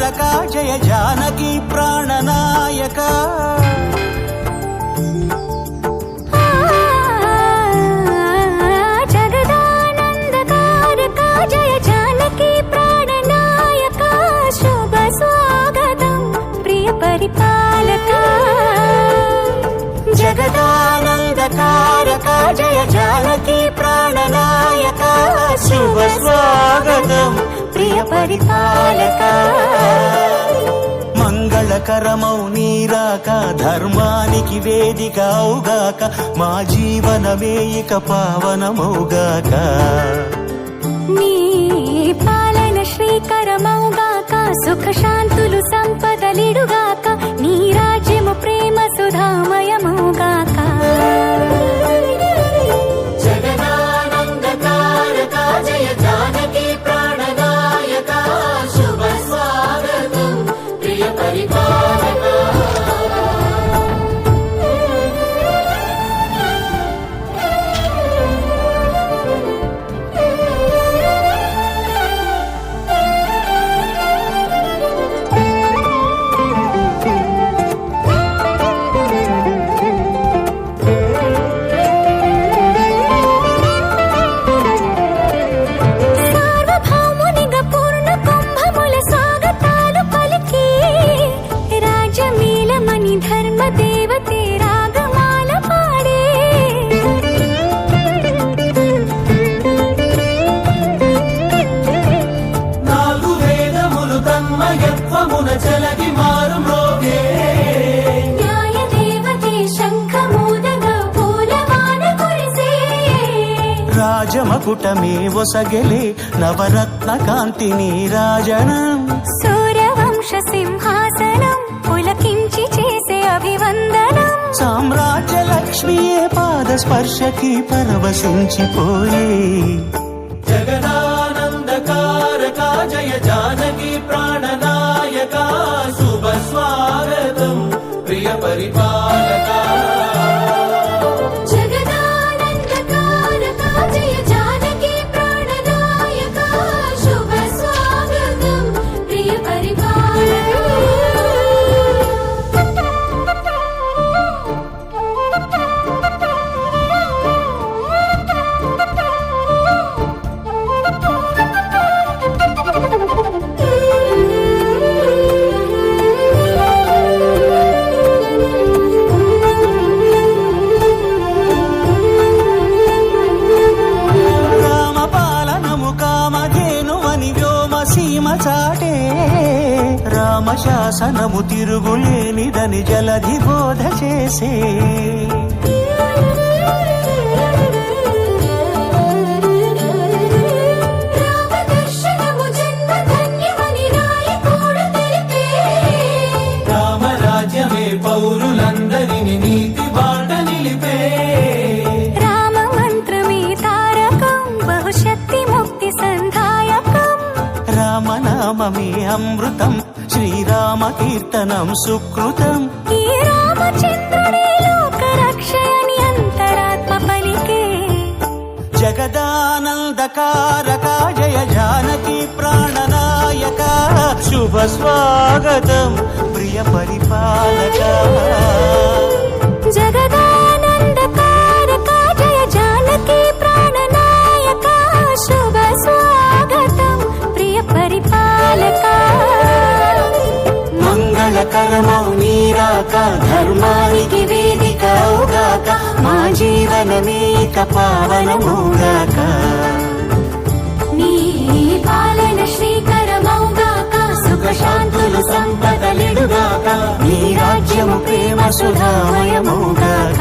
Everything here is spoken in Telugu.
తారక జయ జానకి ప్రాణనాయక జగదానందకారక జయ జానకి ప్రాణనాయక శుభ స్వాగతం ప్రియ పరిపాలక జగదానందకారక జయ జానకి ప్రాణనాయక శుభ స్వాగతం ప్రియ పరిపాలక మంగళకరమౌ నీరాక ధర్మానికి వేదిక అవుగాక మా జీవనమే ఇక పావనమౌగాక నీ పాలన శ్రీకరమౌగాక సుఖ శాంతులు సంపదలిడుగాక నీ రాజ్యము ప్రేమ సుధామయమౌగాక జగదానందకారక జయ జానకి ప్రాణనాయక శుభ స్వాగతం ప్రియ పరిపాలక సార్వభౌమునిగా పూర్ణ కుంభముల స్వాగతాలు పలికి రాజమీలమణి ధర్మ దేవతే రాగమాల పాడే నాలుగు వేదములు తన్మయత్వమున చలగి మారు మ్రోగే న్యాయ దేవతే శంఖమూదగా పూలవాన కురిసే రాజమకుటమే ఒసగెలే నవరత్న కాంతి నీరాజనం సూర్యవంశ సింహాసనం పులకించి చేసే అభివందనం సామ్రాజ్య లక్ష్మియే పాద స్పర్శకి పరవశించిపోయే జగదానందకారక జయ జానకి ప్రాణనాయక శుభ స్వాగతం ప్రియ పరిపాలక జగదానందకారక జయ జానకి ప్రాణనాయక శుభ స్వాగతం ప్రియ రామపాలనము కామధేనువని వ్యోమ సీమ చాటే రామశాసనము తిరుగులేనిదని జలధి బోధ చేసే రామదర్శనము జన్మ ధన్యమని నాయకుడు తెలిపే రామరాజ్యమే పౌరులందరిని నీతి బాట నిలిపే రామ మంత్రమే తారకం బహుశక్తి ముక్తి సంధాయకం రామనామమే అమృతం శ్రీరామ కీర్తనం సుకృతం ఈ రామచంద్రుడే లోక రక్షయని అంతరాత్మ పలికే జగదానందకారక జయ జానకి ప్రాణనాయక శుభ స్వాగతం ప్రియ పరిపాలక జగదానందకారక జయ జానకి ప్రాణనాయక శుభ స్వాగతం ప్రియ పరిపాలక మంగళకరమౌ నీరాక ధర్మానికి వేదిక అవుగాక మా జీవనమే ఇక పావనమౌగాక నీ పాలన శ్రీకరమౌగాక సుఖ శాంతులు సంపదలిడుగాక నీ రాజ్యము ప్రేమ సుధామయమౌగాక